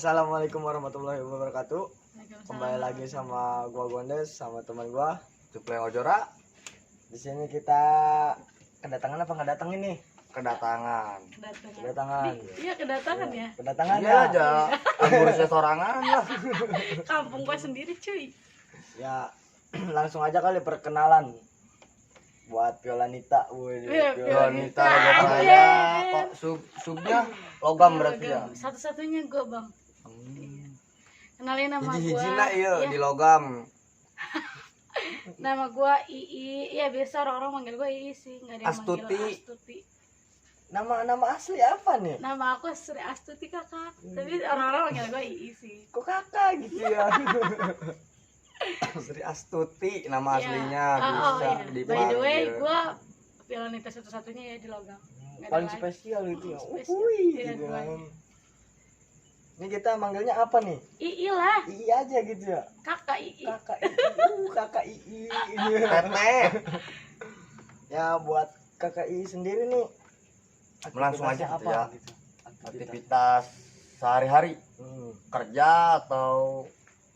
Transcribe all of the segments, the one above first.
Assalamualaikum warahmatullahi wabarakatuh. Kembali lagi sama gua Gondes sama teman gua Cupleng Ojora. Di sini kita kedatangan apa nggak datang ini? Kedatangan. Iya kedatangan ya. Kedatangan Iya aja. Ngurusnya sorangan lah. Kampung gua sendiri cuy. Ya langsung aja kali perkenalan buat Violanita. Violanita logam aja. Kok subnya logam berarti ya. Satu-satunya gua bang. Kenalin nama Hiji-hijina gua. iya di logam. Nama gua Ii. Ya biasa orang-orang manggil gua Ii sih, nggak ada yang Astuti. manggil Astuti. Nama asli apa nih? Nama aku Sri Astuti kakak. Tapi orang-orang manggil gua Ii sih. Kok kakak gitu ya? Sri Astuti nama Iya. aslinya Oh, bisa iya. dipanggil. By the way, gua Violanita satu-satunya ya di logam. Nggak ada Paling lagi. spesial itu ya. Spesial. Wih, Tidak gitu ada kan. lagi. Ini kita manggilnya apa nih? Ii lah, Ii aja gitu ya. kakak Ii. Kakak Ii, kakak Ii. Tete. Ya buat kakak Ii sendiri nih. Langsung aktivitasnya aja gitu ya. Gitu. Aktivitas sehari-hari, Hmm. kerja atau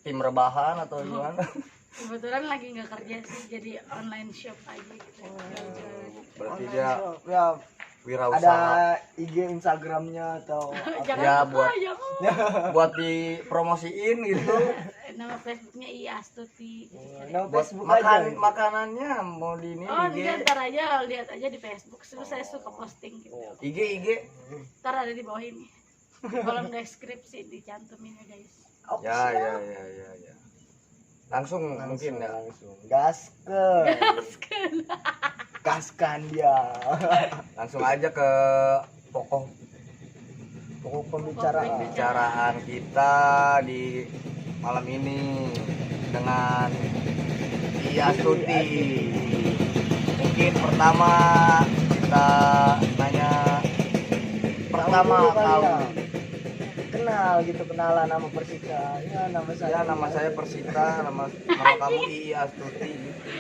tim rebahan atau gimana? Kebetulan lagi nggak kerja sih, jadi online shop aja gitu. Berarti Online dia shop. Ya wirausaha. ada IG Instagramnya atau apa? Jangan Ya, lupa, buat- jangan. buat dipromosiin gitu. Nama Facebooknya I Astuti. Nama Buat Facebook aja. gitu. makanannya mau di ini Oh, IG. ntar aja lihat aja di Facebook. Saya suka posting gitu. IG. Ntar ada di bawah ini. Di kolom deskripsi dicantumin ya guys. Oh, Ya. siap. Langsung mungkin ya. Langsung gaskan dia. Langsung aja ke pokok Pokok pembicaraan. pembicaraan kita di malam ini dengan Iya Astuti. Mungkin pertama kita nanya pertama Dulu kali kali. ya. Kenal gitu, kenalan nama Persita. Ya nama saya Persita, nama kamu Iya Astuti.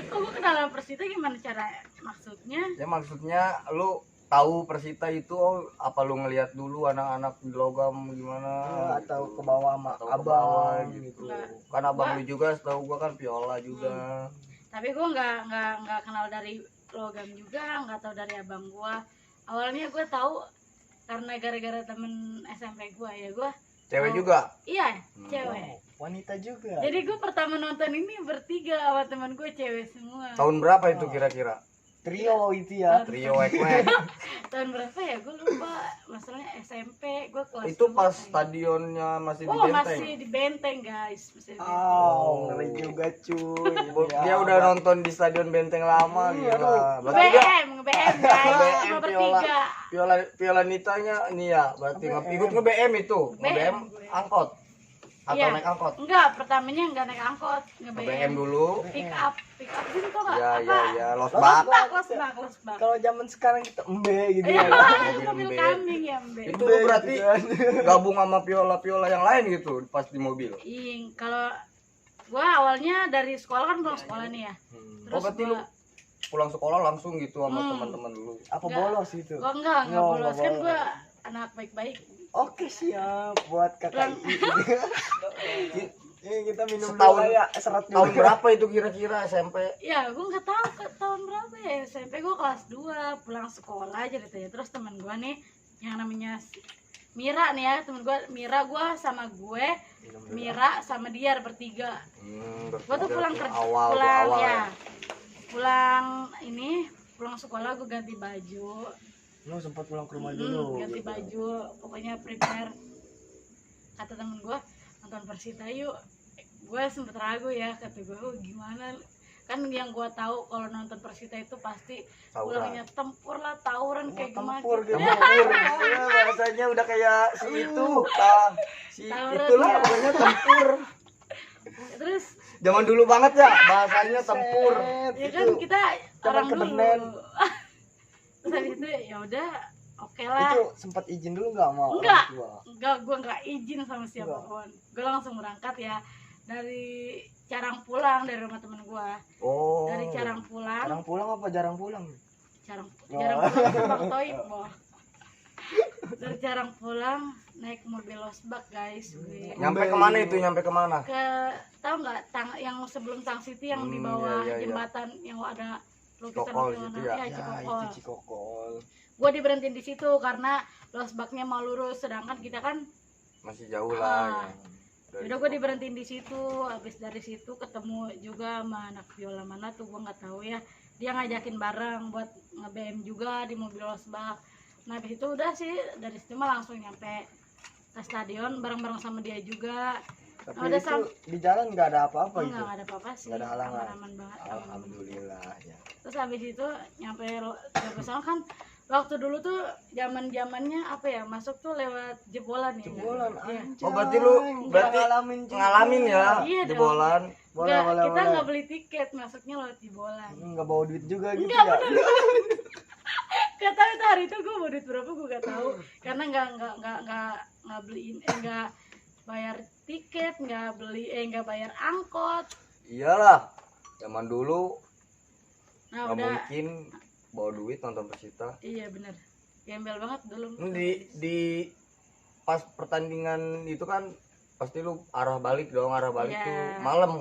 Kamu kenalan Persita gimana cara maksudnya? Ya maksudnya lu tahu Persita itu apa lu ngelihat dulu anak-anak di logam gimana? Ya, atau ke bawah sama Atau ke bawah abang gitu. Enggak. Kan abang lu juga setahu gua kan viola juga. Tapi gua nggak kenal dari logam juga, nggak tahu dari abang gua. Awalnya gua tahu karena gara-gara temen SMP gua ya gua. Cewek Oh. juga. Iya, Hmm. cewek. wanita juga. Jadi gue pertama nonton ini bertiga sama teman gue cewek semua. Tahun berapa itu kira-kira? Trio itu ya. Trio Ekmek. Tahun berapa ya? Gue lupa. Masalahnya SMP, gue kelas Itu 2 pas kayaknya. stadionnya masih di Oh, Benteng. masih di Benteng, guys. Masih di Benteng. Oh, ngeri juga cuy. Dia udah nonton di stadion Benteng lama Iya, gila. aduh. Berarti dia nge-BM guys. BM, Sama Viola. bertiga. Violanitanya ini ya, berarti BM. ikut nge-BM itu. Nge-BM gue. angkot. Atau Iya. naik angkot. Enggak, pertamanya enggak naik angkot, Nge-BM nge-BM. dulu. Pick up gitu tau enggak? Ya, ya, Losbak. Losbak. Kalau zaman sekarang kita embe gitu Iya, ya. mobil kambing ya, Mbak. Itu lu berarti Gitu kan. gabung sama viola-viola yang lain gitu pas di mobil. Iya, kalau gua awalnya dari sekolah kan pulang sekolah nih ya. Oh, berarti lu pulang sekolah langsung gitu sama Hmm. teman-teman dulu. Apa Enggak. bolos itu? Gua enggak No, bolos nggak kan bolos. gua anak baik-baik. Oke siap buat kakak Pulang. Ini kita minum Setahun- dulu ya serat Tahun dulu. berapa itu kira-kira SMP? Ya, gua nggak tahu ke tahun berapa ya. SMP gua kelas 2, pulang sekolah ceritanya. Terus teman gua nih yang namanya Mira nih ya, temen gua Mira, gua sama gue, Mira sama dia bertiga. Gua tuh pulang kerja, awal pulang awal ya. Pulang sekolah gue ganti baju. Lu sempat pulang ke rumah dulu. Ganti gitu. baju, pokoknya prepare. Kata temen gue, nonton Persita yuk. Gue sempet ragu ya, kata gue, oh, gimana? Kan yang gue tahu kalau nonton Persita itu pasti Tawuran. pulangnya tempur lah, tawuran kayak gimana? Tempur gitu. Ya, Ya, bahasanya udah kayak si itu. Si Tawuran Itulah ya. pokoknya tempur. Terus Zaman dulu banget ya bahasanya tempur. ya kan kita Zaman orang kedenen. dulu. Terus habis itu ya udah, oke lah. Itu sempat izin dulu nggak mau? Enggak. orang tua? Enggak, gue nggak izin sama siapapun. Gue langsung berangkat ya dari Carang pulang dari rumah temen gue. Oh. Dari Carang pulang, Jarang pulang apa jarang pulang? Carang Oh. Carang pulang ke Bang Toib, boh. dari jarang pulang naik mobil losbak guys. Nyampe kemana itu? Nyampe kemana? Ke tahu nggak yang sebelum Tang City yang di bawah iya. jembatan yang ada lukisan Cikokol lukisan gitu ya? ya, Ya Cikokol. itu Cikokol. Gue diberhentiin di situ karena losbaknya mau lurus, sedangkan kita kan Masih jauh lah. Ah. Ya. udah gue diberhentiin di situ. Habis dari situ ketemu juga sama anak viola mana tuh gue nggak tahu ya, dia ngajakin bareng buat nge-BM juga di mobil losbak. Nah habis itu udah sih dari situ mah langsung nyampe ke stadion bareng-bareng sama dia juga. Tapi Udah itu di jalan nggak ada apa-apa itu. Nggak ada apa-apa sih, Nggak ada halangan. aman banget. Alhamdulillah ya. Terus habis itu nyampe sana kan waktu dulu tuh zamannya apa ya, masuk tuh lewat jebolan ya. Jebolan Iya. anjay. Oh, berarti lu ngalamin juga. ngalamin ya Iya dong. jebolan. Boleh, Nggak, boleh, kita boleh. nggak beli tiket, masuknya lewat jebolan. Nggak bawa duit juga gitu Nggak, ya. bener. Gak tahu itu hari itu gue mau duit berapa gue gak tahu, karena nggak beliin nggak bayar tiket, nggak bayar angkot. Iyalah. Zaman dulu Nah nggak udah, mungkin bawa duit nonton Persita. iya bener, gembel banget dulu. Di pas pertandingan itu kan pasti lu arah balik Iya. tuh malam.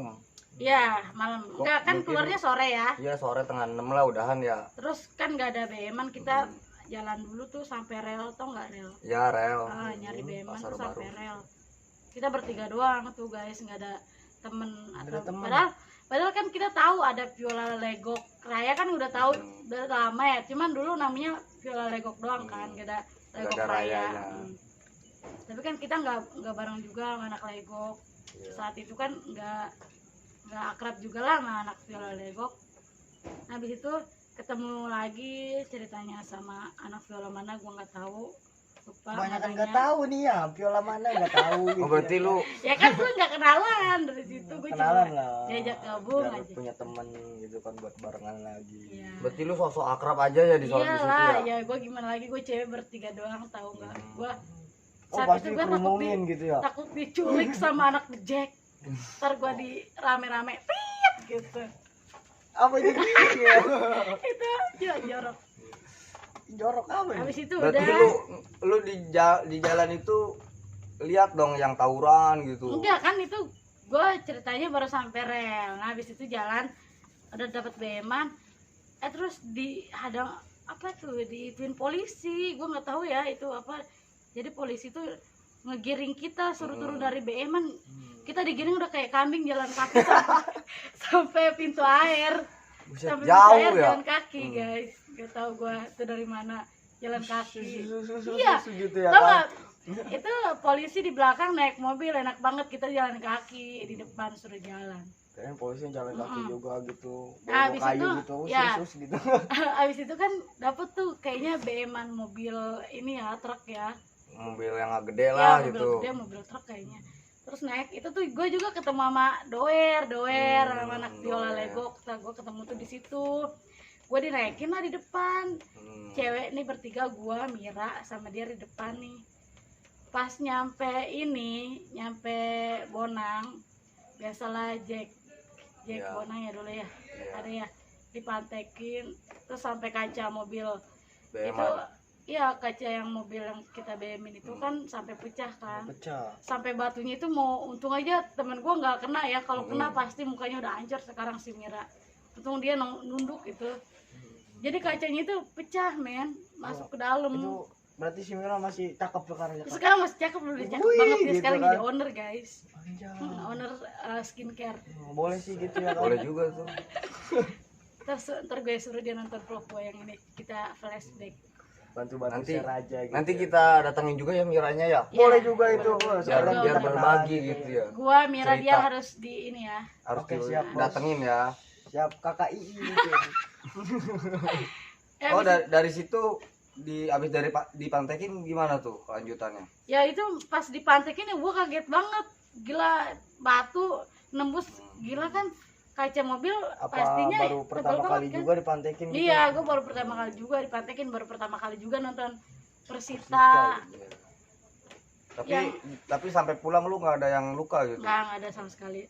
Iya malam, enggak kan mungkin- keluarnya sore ya. Iya sore tengah 6 lah udahan ya. Terus kan nggak ada BM-an, kita jalan dulu tuh sampai rel, tau nggak rel? Ya rel. Nyari BM-an Pasar tuh Baru. sampai rel. Kita bertiga doang tuh guys, nggak ada temen Nggak atau ada temen. padahal kan kita tahu ada viola legok. Raya kan udah tahu udah lama ya, cuman dulu namanya viola legok doang kan, nggak ada legok ada raya. rayanya. Tapi kan kita nggak bareng juga sama anak legok. Iya. Saat itu kan nggak akrab juga lah sama anak viola legok. Nah, habis itu ketemu lagi ceritanya sama anak viola mana gua nggak tahu, lupa Banyak kan namanya. nggak tahu nih ya, viola mana nggak tahu. Gitu Oh berarti ya. lu Ya kan gua nggak kenalan dari situ, gua kenalan cuma lah. diajak gabung Biar aja. punya temen gitu kan buat barengan lagi. Iya. berarti lu sosok akrab aja ya di soal di situ Iyalah, ya. ya gua gimana lagi, gua cewek bertiga doang, tahu nggak? Gua Oh saat pasti itu gua kerumunin gitu ya. takut diculik sama anak Jack. Ntar gua di rame-rame pit gitu. Apa itu? Ya? Itu jorok. Jorok apa ya? Habis itu Berarti udah. lu di jalan itu lihat dong yang tawuran gitu. Enggak kan, itu gue ceritanya baru sampai rel. Nah habis itu jalan udah dapat BM-an, terus dihadang apa tuh, diituin polisi. Gue nggak tahu ya itu apa. Jadi polisi tuh ngegiring kita, suruh turun dari BM-an. Kita digiring udah kayak kambing jalan kaki sampai pintu air. Buset, Sampai pintu jauh air ya. jalan kaki guys. Gak tahu gue itu dari mana jalan kaki. Susu Iya. gitu ya Tau kan. nggak? Itu polisi di belakang naik mobil, enak banget, kita jalan kaki, di depan suruh jalan. Kayaknya polisi jalan kaki juga gitu. Nah, Bawa habis kayu itu, gitu, ya. sus gitu. Abis itu kan dapet tuh kayaknya BM-an mobil ini ya, truk ya. Mobil yang agak gede Ya, lah mobil gitu. gede, mobil truk kayaknya. Terus naik, itu tuh gue juga ketemu sama doer sama anak viola Doer. legok. Nah, gue ketemu tuh di situ. Gue dinaikin lah di depan. Cewek nih bertiga, gue, Mira, sama dia di depan nih. Pas nyampe Bonang, biasalah Jack Ya. Bonang ya dulu ya, Iya. ada ya, dipantekin terus sampai kaca mobil BM itu, iya kaca yang mobil yang kita BM-in itu kan sampai pecah kan, Pecah. sampai batunya itu mau, untung aja temen gue nggak kena ya, kalau kena pasti mukanya udah hancur sekarang si Mira, untung dia nunduk itu, jadi kacanya itu pecah men, masuk ke dalam. Itu berarti si Mira masih cakep sekarang ya. Sekarang masih cakep, udah cakep Wih, banget dia gitu sekarang kan. jadi owner guys. Anjay. Owner skincare. Boleh sih gitu ya kan. boleh juga tuh. Terus ntar gue suruh dia nonton vlog gue yang ini, kita flashback. Bantu-bantu Nanti- share aja gitu. Nanti ya. kita datangin juga ya Miranya ya. Boleh Ya, juga itu, Bos. Biar Sekalian biar kita berbagi kenal gitu ya. Gua Mira Cerita. dia harus di ini ya. Harus Oke, siap, Bos. datengin ya. Siap KKI gitu. Oh Abis- dari situ abis dari dipantekin gimana tuh kelanjutannya? ya itu pas dipantekin ya gue kaget banget. Gila, batu nembus, gila kan kaca mobil Apa pastinya baru tebal pertama banget kali kan? juga dipantekin gitu? Iya, gue baru pertama kali juga dipantekin, baru pertama kali juga nonton Persita. Iya. Tapi Yang- tapi sampai pulang lu nggak ada yang luka gitu. Nggak ada sama sekali.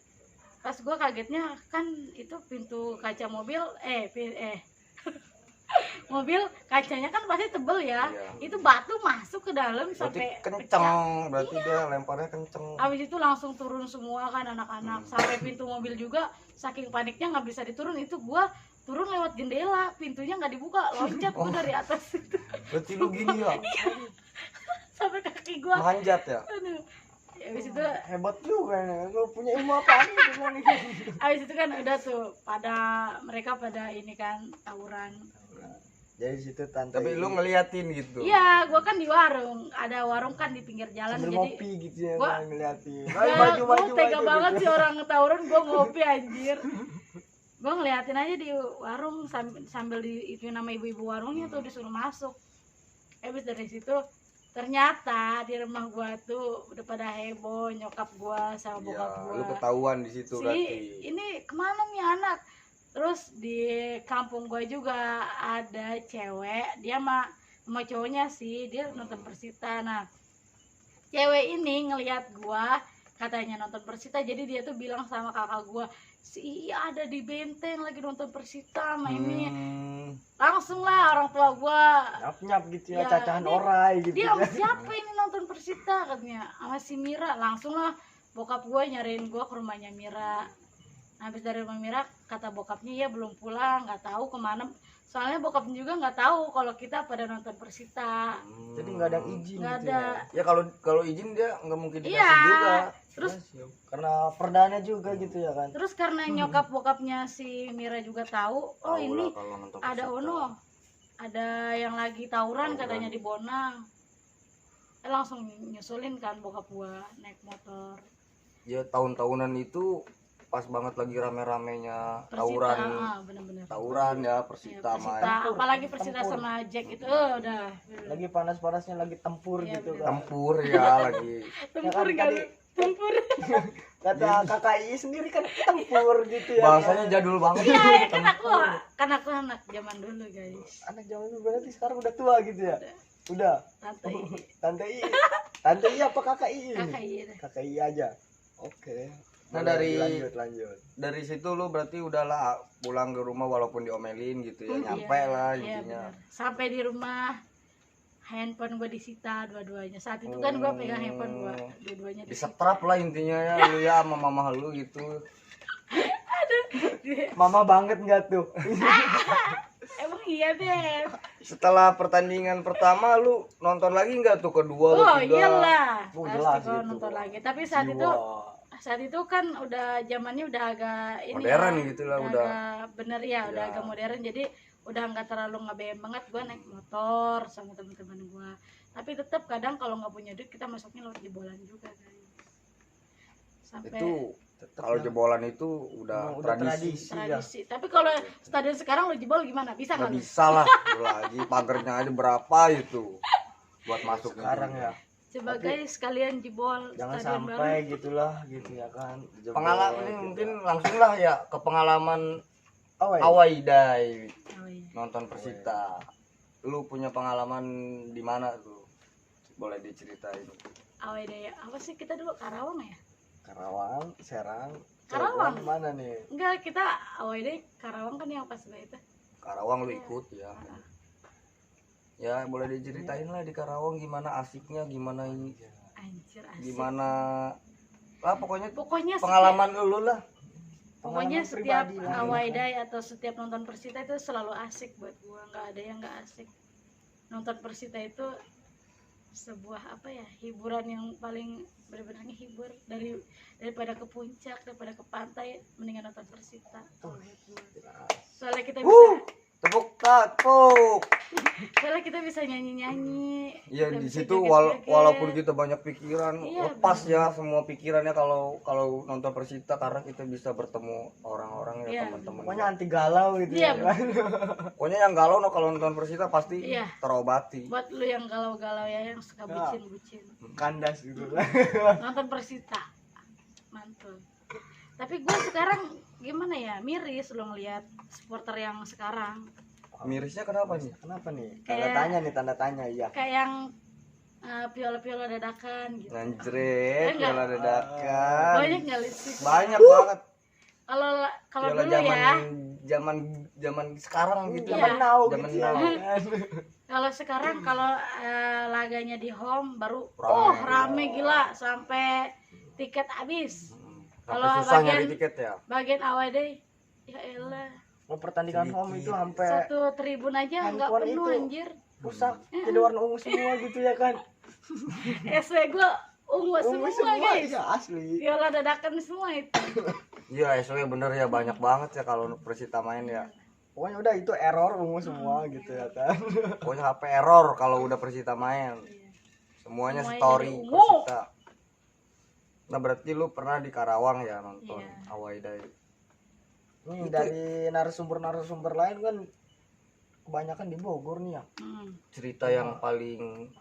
Pas gue kagetnya kan itu pintu kaca mobil mobil kacanya kan pasti tebel ya. Iya. Itu batu masuk ke dalam Berarti sampai kenceng, berarti dia lemparnya kenceng. Habis itu langsung turun semua kan anak-anak. Sampai pintu mobil juga saking paniknya nggak bisa diturun. Itu gua turun lewat jendela, pintunya nggak dibuka, loncat gua dari atas itu Berarti lu gini ya, sampai kaki gua. manjat ya. Aduh. Habis itu Hebat juga nih. Lu punya ilmu apa nih? habis itu kan udah tuh mereka pada ini kan tawuran. Jadi situ tante. Tapi lu ngeliatin gitu. Iya, gua kan di warung. Ada warung kan di pinggir jalan sambil jadi ngopi gitu ya gua- kan, ngeliatin. gua Baju tega banget gitu. sih orang tawuran gua ngopi anjir. Gua ngeliatin aja di warung sambil di itu nama ibu-ibu warungnya tuh disuruh masuk. Habis dari situ ternyata di rumah gua tuh udah pada heboh, nyokap gua sama Iya, bokap gua. lu ketahuan di situ berarti. Ini kemana nih anak? Terus di kampung gue juga ada cewek, dia sama cowoknya sih, dia nonton Persita. Nah, cewek ini ngelihat gua katanya nonton Persita, jadi dia tuh bilang sama kakak gua, si Iya ada di Benteng lagi nonton Persita sama ini. Langsung lah orang tua gua, Nyap-nyap gitu ya, Ya, cacahan dia- orai gitu. dia sama siapa ini nonton Persita katanya, sama si Mira. Langsung lah bokap gua nyariin gua ke rumahnya Mira. Habis dari rumah Mira kata bokapnya ya belum pulang, nggak tahu kemana. Soalnya bokapnya juga nggak tahu kalau kita pada nonton Persita. Jadi nggak ada izin Nggak gitu ada. ya. Ya kalau izin dia nggak mungkin dikasih Iya. juga. Terus Karena perdana juga gitu ya kan. terus karena nyokap bokapnya si Mira juga tahu, oh Tahu ini lah kalau nonton ada Persita. Ono, ada yang lagi tawuran katanya di Bonang. Langsung nyusulin kan bokap gua naik motor. Ya tahun-tahunan itu pas banget lagi rame-ramenya Persita, tawuran. bener-bener. Tawuran ya Iya, Persita main. Persita, apalagi Persita Tempur. sama Jack itu, udah. Lagi panas-panasnya lagi tempur Iya, gitu bener. kan. Tempur ya lagi. Tempur Ya kan, kan? tadi- Tempur. Kata KKI sendiri kan tempur gitu ya. Bahasanya jadul banget. Iya, ya, kan aku anak zaman dulu guys. Anak zaman dulu berarti sekarang udah tua gitu ya. Udah. Tante ini, Tante I. Tante I apa KKI ini? kakak ini. KKI aja. Oke. Nah, Boleh, dari- lanjut. Dari situ lu berarti udahlah pulang ke rumah walaupun diomelin gitu ya, nyampe Iya, lah iya, intinya. bener. Sampai di rumah handphone gue disita dua-duanya. Saat itu kan gue pegang handphone gue dua-duanya disita. Disetrap lah intinya ya lu ya sama mama lu gitu. Mama banget nggak tuh? Emang iya deh. Setelah pertandingan pertama lu nonton lagi nggak tuh kedua Oh ketiga? iyalah, Oh, pasti jelas kalau gitu. nonton lagi. Tapi saat itu kan udah zamannya udah agak ini Modern ya, gitu lah, udah. agak bener ya, udah Ya. agak modern. Jadi udah nggak terlalu ngebem banget. Gue naik motor sama teman-teman gue. Tapi tetap kadang kalau nggak punya duit kita masuknya lewat jebolan juga guys. Sampai Itu kalau jebolan itu udah Udah tradisi. tradisi. Tapi kalau stadion sekarang lo jebol gimana? Bisa Nggak nggak? Lu? bisa lah, lu lagi pagernya aja berapa itu buat masuk sekarang ya. Coba guys kalian jebol Jangan stadion sampai gitulah gitu ya kan. Jebol Pengalaman ini gitu. mungkin langsung lah ya ke pengalaman Oh, iya. Awaidai baru. Oh, iya. nonton Persita. Lu punya pengalaman di mana tuh? Boleh diceritain. Awalnya apa sih kita dulu Karawang ya? Karawang, Serang, Karawang. Cirebon, mana nih? Enggak, kita awalnya Karawang kan yang pas itu. Karawang lu ikut ya. Ya boleh diceritain lah di Karawang gimana asiknya, gimana ini, Anjir asik. gimana lah pokoknya Pokoknya pengalaman lu lah. Pokoknya Pengalaman setiap pribadi lah. awaidai atau setiap nonton Persita itu selalu asik buat gua, nggak ada yang nggak asik. Nonton Persita itu sebuah apa ya, hiburan yang paling benar-benar ngehibur daripada ke puncak, daripada ke pantai, mendingan nonton Persita. Soalnya kita bisa Tepuk tepuk. soalnya kita bisa nyanyi-nyanyi. Ya kita di bisa situ joget-joget. walaupun kita banyak pikiran, Iya, lepas ya semua pikirannya kalau nonton Persita karena kita bisa bertemu orang-orang ya Iya, teman-teman. Pokoknya anti galau gitu Iya, ya. Pokoknya yang galau no kalau nonton Persita pasti Iya. terobati. Buat lu yang galau-galau ya, yang suka bucin-bucin, Kandas gitu lah. nonton Persita mantul. Tapi gue sekarang gimana ya, miris lo ngeliat supporter yang sekarang Mirisnya kenapa nih? Kenapa nih? Tanda Kayak- tanya nih, tanda tanya iya. kayak yang piola-piola dadakan gitu. Anjret, Enggak. piala dadakan. Banyak nggak sih? Banyak banget. Kalau Piala dulu zaman ya, zaman sekarang gitu. Iya. Zaman now Zaman gitu ya now. kan. Kalau sekarang kalau laganya di home baru Rame. rame gila sampai tiket habis. Sampai Kalau susah bagian- nyari tiket ya. Bagian awal deh, ya elah, Mau pertandingan home itu Sedikit. sampai satu tribun aja nggak handphone penuh itu. anjir. rusak jadi warna ungu semua gitu ya kan. SW gua ungu Ungu semua guys. ya asli. Viola dadakan semua itu. Iya, SW bener ya, banyak banget ya kalau Persita main ya. Pokoknya udah itu error ungu semua gitu ya kan. Pokoknya HP error kalau udah Persita main. Semuanya Semuanya story jadi ungu. Persita. Nah, berarti lu pernah di Karawang ya nonton Iya. Awai Day. Nih dari narasumber lain kan kebanyakan di Bogor nih ya. Cerita yang paling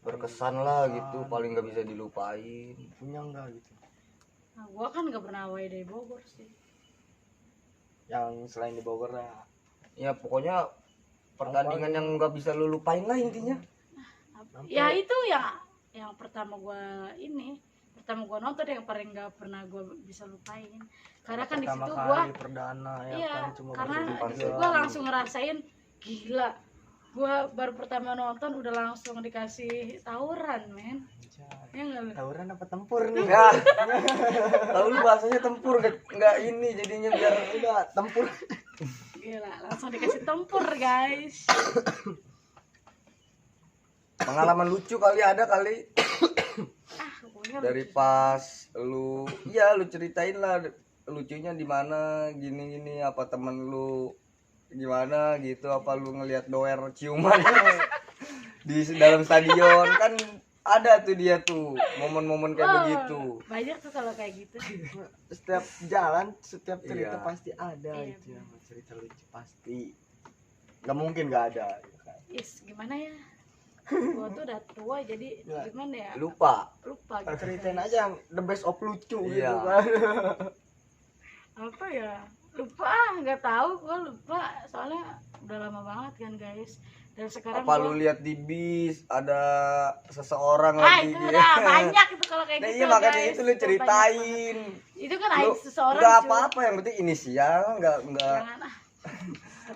berkesan lah gitu, paling nggak bisa dilupain. Punya enggak gitu. Nah, gua kan nggak pernah away dari Bogor sih. Yang selain di Bogor lah. Ya pokoknya pertandingan yang nggak bisa lu lupain lah intinya. Ya itu yang pertama gua nonton yang paling nggak pernah gua bisa lupain. Karena kan di Pertama situ kali gua perdana ya iya, kan cuma karena berdua. di situ gua langsung ngerasain gila. Gua baru pertama nonton udah langsung dikasih tawuran, men. Ya enggak lu? Tawuran apa tempur nih? Ya, kalau lu bahasanya tempur nggak ini jadinya biar Udah tempur. Gila, langsung dikasih tempur, guys. pengalaman lucu kali ada kali Pokoknya dari lucu. pas lu ceritain lah lucunya di mana gini apa temen lu gimana gitu, apa lu ngelihat doer ciuman di dalam stadion kan ada tuh dia tuh momen-momen kayak begitu. Banyak tuh kalau kayak gitu. Setiap jalan, setiap cerita Iya. pasti ada Iya, itu yang cerita lucu pasti. Gak mungkin gak ada. ya kan. Gimana ya? Gua tuh udah tua jadi Ya. gimana ya? Lupa. Lupa gitu. Ceritain guys. aja yang the best of lucu gitu Iya. kan. Apa ya? Lupa, nggak tahu gua lupa. Soalnya udah lama banget kan, guys. Dan sekarang Apa gua lu lihat di bis ada seseorang ah, lagi itu gitu. udah banyak itu kalau kayak Nah, gitu. iya makanya guys. itu lu Banyak ceritain. banget. Itu kan Lu seseorang nggak cuy. apa-apa, yang penting inisial nggak Jangan ah.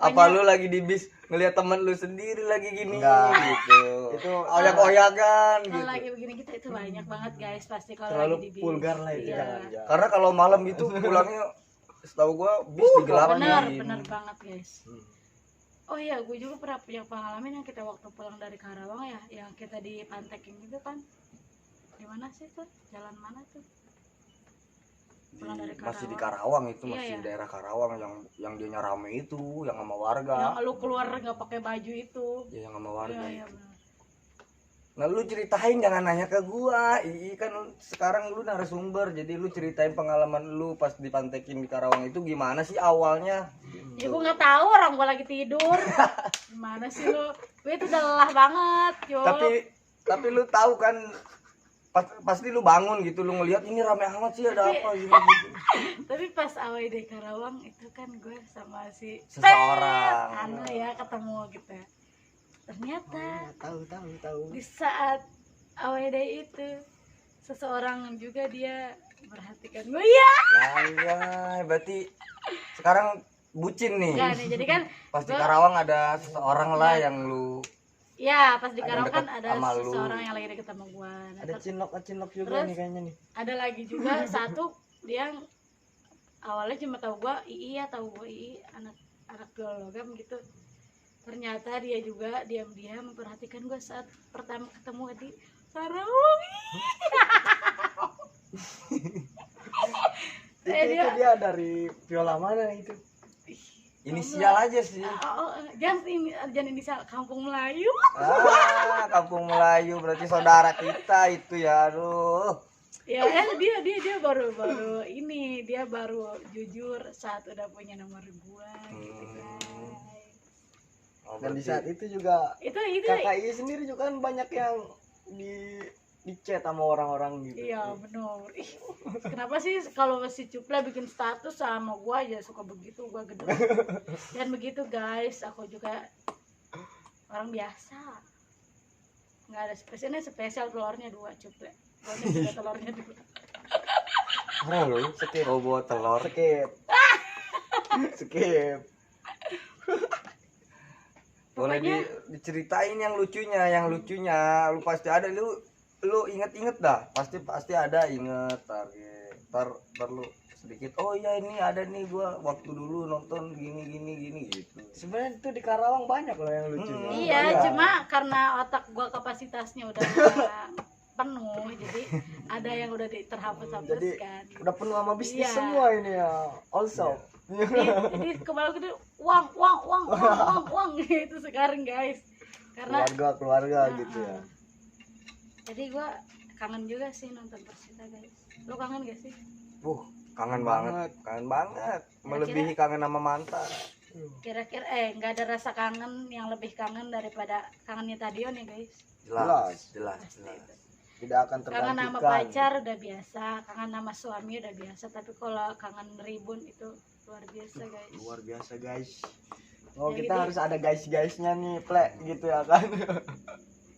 apa lu lagi di bis ngelihat temen lu sendiri lagi gini Enggak. gitu. Itu oyak-oyakan Kalau gitu. lagi begini kita itu banyak banget guys pasti kalau terlalu lagi di bis. vulgar lah itu Iya. jangan. Ya. Karena kalau malam itu pulangnya setahu gua bis digelapin. Benar banget guys. Hmm. Oh iya, gue juga pernah punya pengalaman yang kita waktu pulang dari Karawang ya, yang kita di Panteking itu kan. Di mana sih tuh? Jalan mana tuh? Pulang dari Masih di Karawang. Karawang itu, Iya, masih iya. di daerah Karawang yang dia rame itu, yang sama warga. Yang lu keluar nggak pakai baju itu. Ya yang sama warga. Iya, iya benar. Nah lu ceritain, jangan nanya ke gua. Kan sekarang lu narasumber, jadi lu ceritain pengalaman lu pas dipantekin di Karawang itu gimana sih awalnya? Ya gue nggak tahu, orang gue lagi tidur. Gimana sih lu? Gue itu udah lelah banget, cuy. Tapi lu tahu kan pasti lu bangun gitu, lu ngelihat ini rame amat sih, ada apa gini gitu. Tapi pas awal di Karawang itu kan gue sama si Seseorang. anu ya ketemu gitu. Ternyata Tahu. di saat awal day itu seseorang juga dia perhatikan gue ya. Nah, iya, berarti sekarang bucin nih. Enggak nih, jadi kan Pas di Karawang ada seseorang lah yang lu ya pas di Ada Karawang kan deket ada sama lu. seseorang yang lagi deket sama gue. Nah, Ada cinlok juga Terus? nih kayaknya nih. ada lagi juga satu dia yang awalnya cuma tahu gua II anak geologam gitu. Ternyata dia juga diam-diam memperhatikan gua saat pertama ketemu di Karawang. Itu dia dari viola mana itu? inisial aja sih. Jangan ini Kampung Melayu. Kampung Melayu berarti saudara kita itu ya, aduh. Ya dia baru ini dia baru jujur saat udah punya nomor gua gitu guys. Oh, Dan di berarti- saat itu juga Itu KKI sendiri juga kan banyak yang di chat sama orang-orang gitu. iya benar. Ih, kenapa sih kalau si Cupla bikin status sama gua aja suka begitu, gua gede. Dan begitu guys, aku juga orang biasa. Nggak ada spesial telurnya 2 Cupla. Pokoknya juga telurnya 2. Parah lu, Skip. bawa telur. Skip. Skip. Boleh diceritain yang lucunya, lu pasti ada, lu inget dah, pasti ada, inget tar lu sedikit, oh ya ini ada nih gua waktu dulu nonton gini gitu. Sebenarnya itu di Karawang banyak loh yang lucu. Iya, Banyak. cuma karena otak gua kapasitasnya udah penuh, jadi ada yang udah Jadi terhapus-hapuskan. udah penuh sama bisnis Iya. semua ini ya. Also. Jadi kembali gitu, uang gitu sekarang guys. Karena Keluarga gitu ya. jadi gua kangen juga sih nonton Persita guys. Lu kangen gak sih? Kangen banget, melebihi kangen sama mantan. Kira-kira nggak ada rasa kangen yang lebih kangen daripada kangennya Tadion ya guys. Jelas. Tidak akan Kangen sama tergantikan. pacar udah biasa, kangen sama suami udah biasa, tapi kalau kangen ribun itu luar biasa guys. Luar biasa guys. Oh Ya, kita jadi- harus ada guys-guysnya nih, plek gitu ya kan.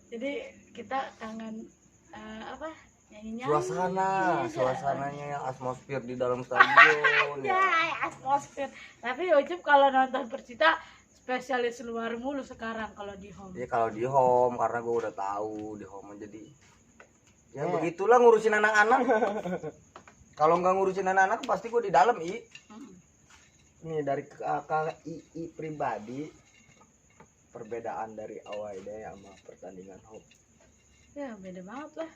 Jadi kita kangen apa? Nyanyi-nyanyi. Suasananya yang atmosfer di dalam stadion. Ya, atmosfer. Tapi Ucup kalau nonton Persita spesialis luar mulu sekarang kalau di home. Ya kalau di home, karena gue udah tahu di home jadi ya begitulah ngurusin anak-anak. Kalau nggak ngurusin anak-anak pasti gue di dalam Mm. Nih dari kakak II pribadi, perbedaan dari awal deh sama pertandingan home. Ya beda banget lah.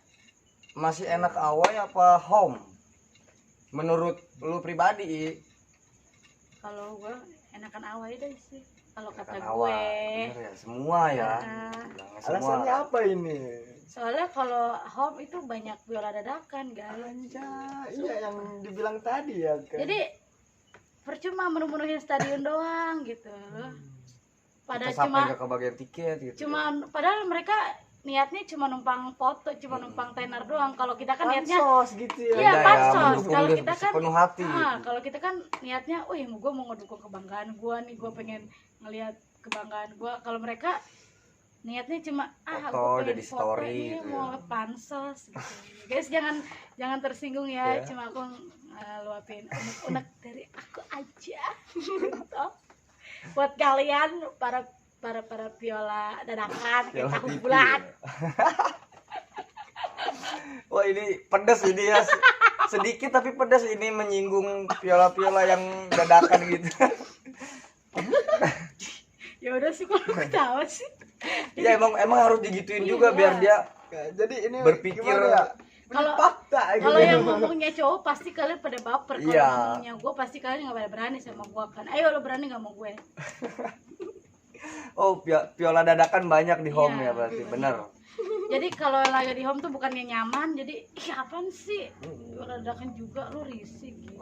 Masih enak away apa home? Menurut lu pribadi Kalau gua enakan awal deh sih. Kalau kata Kan gue. away. Bener ya, semua ya. Ah, Bilangnya Alasannya semua. apa ini? soalnya kalau home itu banyak biola dadakan guys. Anjay, iya yang dibilang tadi ya kan. Jadi percuma menuhin stadion doang gitu loh. Pada Kita sampai cuma nggak kebagian tiket gitu. padahal mereka niatnya cuma numpang foto, cuma numpang tenar doang. Kalau kita kan niatnya Pansos gitu ya. Iya, Beda pansos. mendukung Kalau dia kita kan- sepenuh hati. kalau kita kan niatnya, wih, gue mau ngedukung kebanggaan gue nih, gue pengen ngelihat kebanggaan gue. Kalau mereka niatnya cuma Foto, gue pengen jadi foto story ini gitu mau ya. pansos gitu. Guys, jangan tersinggung ya, Ya. cuma aku luapin unek-unek dari aku aja. Gitu. Buat kalian para viola dadakan Viola kita tahu TV. bulat. Wah ini pedas ini ya. Sedikit tapi pedas ini menyinggung viola-viola yang dadakan gitu. Ya udah sih, kalau ketawa sih. Ya emang harus digituin juga Iya. biar dia Jadi ini Berpikir- gimana ya? Kalau- fakta gitu. Kalau yang ngomongnya cowok pasti kalian pada baper. Kalau Iya. ngomongnya gue pasti kalian nggak pada berani sama gue kan. Ayo lo berani nggak mau gue? oh viola dadakan banyak di home Iya. ya berarti bener. Jadi kalau lagi di home tuh bukannya nyaman. Jadi apaan sih? Viola dadakan juga lo risih gitu.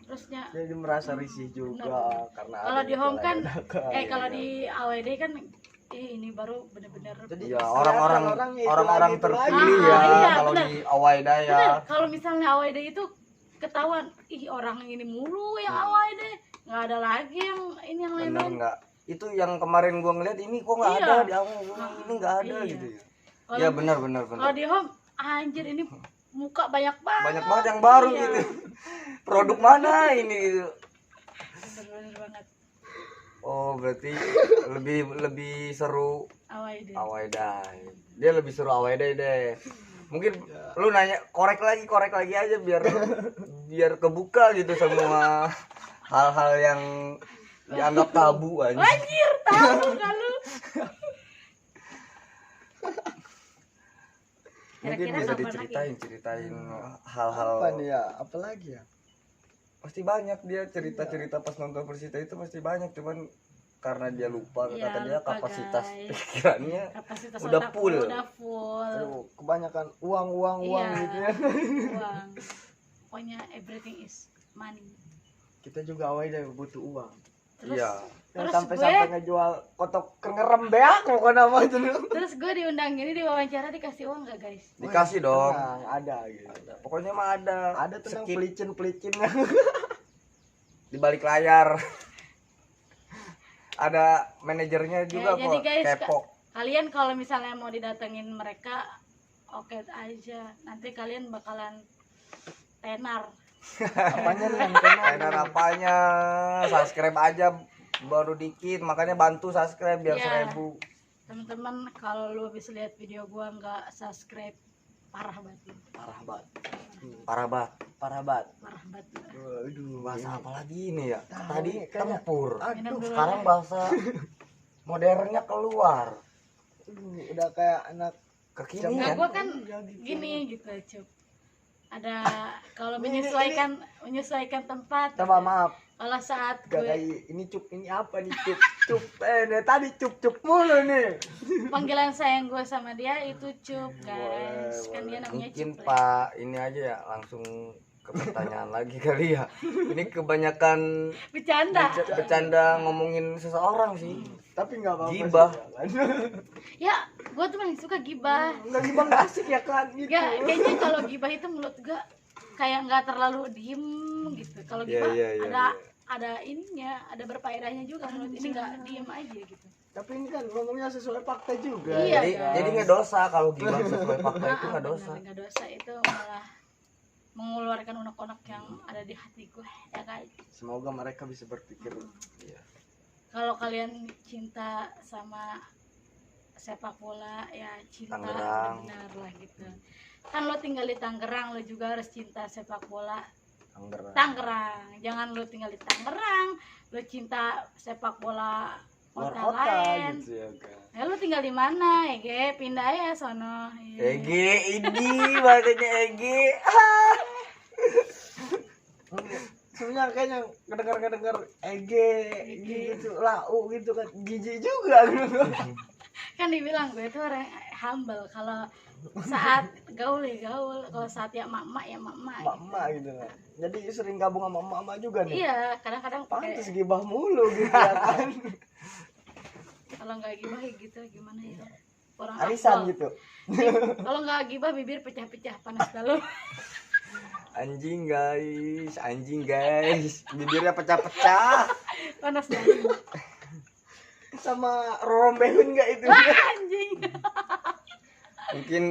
Terusnya Jadi merasa risih juga Benar. karena kalau ada di home viola kan, dadakan. kalau di AWD kan, ini baru bener-bener. Jadi Ya kelihatan orang-orang itu lagi, itu terpilih lagi. ya Iya, kalau bener. di Awaida ya. Bener, kalau misalnya AWD itu ketahuan, ih orang ini mulu yang AWD, nggak ada lagi yang ini yang Bener lain-lain. nggak? Itu yang kemarin gua ngeliat ini kok nggak Iya. ada di awal ini nggak ada Iya. gitu ya. Kalau- Ya benar. Kalau di home, anjir ini muka banyak banget. Banyak banget yang baru Iya. gitu. Produk mana ini gitu. Bener-bener banget. Oh berarti lebih seru AWD. Awaida. Dia lebih seru Awaida deh. Mungkin lu nanya korek lagi aja biar kebuka gitu semua hal-hal yang dianggap tabu aja. Anjir, tahu nggak lu? Mungkin Kira-kira bisa kapan lagi? diceritain hal-hal. Apa nih ya? Apalagi ya? Pasti banyak dia cerita-cerita pas nonton Persita itu pasti banyak, cuman karena dia lupa Iya, kata dia lupa, kapasitas guys. pikirannya Kapasitas Udah otak full. lu udah full. Aduh, kebanyakan uang Iya. gitu ya. Uang. Pokoknya everything is money. Kita juga awalnya butuh uang. Terus, iya. terus Sampai gue, ngejual kotok kengerem beak pokoknya nama itu. terus gue diundang gini di wawancara dikasih uang gak guys? Dikasih dong. Tenang, ada gitu. Pokoknya mah ada. Ada tenang Skip pelicin-pelicinnya. di balik layar. Ada manajernya juga Ya, jadi kok guys, kepo. Kalian kalau misalnya mau didatengin mereka, oke aja. Nanti kalian bakalan tenar Apanya nih? tenar apanya? Subscribe aja baru dikit, makanya bantu subscribe biar Iya. 1000. Teman-teman kalau lu habis lihat video gua nggak subscribe, parah banget lu. Parah banget. Parah banget. Parah banget. Parah banget lu. Aduh, Bahasa apa lagi ini ya? Tahu Tadi nih, kayaknya- tempur. Minum dulu Sekarang aja. bahasa modernnya keluar. Udah kayak anak Nah, Kekinian. gua kan Iya, gitu. gini gitu, Cup. Ada kalau menyesuaikan tempat. Coba gitu. maaf. Kalau saat Gak gue kayak ini cup, ini apa nih cup? Cup, dari tadi cup mulu nih. panggilan sayang gue sama dia itu Cup, guys. Boleh, Kan dia namanya Mungkin Cup. Pak ini aja ya langsung ke pertanyaan lagi kali ya. Ini kebanyakan Bercanda. bercanda ngomongin seseorang sih. Tapi nggak apa-apa. Gibah. sih, Ya, gue tuh paling suka gibah. Nggak gibah nggak asik ya kan gitu. Ya, kayaknya kalau gibah itu menurut gue kayak nggak terlalu diem gitu. Kalau Iya, gibah iya, iya, ada ininya, ada berfaedahnya juga. Menurut ini nggak diem aja gitu. Tapi ini kan ngomongnya sesuai fakta juga. Iya. Jadi nggak dosa kalau gibah sesuai fakta itu nggak Benar, dosa. nggak dosa, itu malah mengeluarkan unek-unek yang ada di hati gue, ya kan. Semoga mereka bisa berpikir. Iya. Kalau kalian cinta sama sepak bola, ya cinta Tangerang. benar lah gitu. Kan lo tinggal di Tangerang, lo juga harus cinta sepak bola Tangerang. Tangerang. Jangan lo tinggal di Tangerang, lo cinta sepak bola Luar kota kota lain. gitu ya kan. Ya lo tinggal di mana, Ege? Pindah ya sono. Ya. Egi ini bahasanya Egi. Sebenarnya kayaknya kedengar Ege gitu, lau gitu kan, jijik juga. Kan dibilang gue tuh orang humble. Kalau saat gaul ya gaul, kalau saat ya mak-mak ya mak-mak. Emak-emak gitu kan. Jadi sering gabung sama emak-emak juga nih. Iya, kadang-kadang pakai, Pantes gibah mulu gitu ya kan. kalau nggak gibah ya gitu gimana ya? Kurang Arisan afdol. gitu. Kalau nggak gibah bibir pecah-pecah panas dalam. Anjing guys, bibirnya pecah-pecah. Panas dalam. Sama rombehun enggak itu? Anjing. Mungkin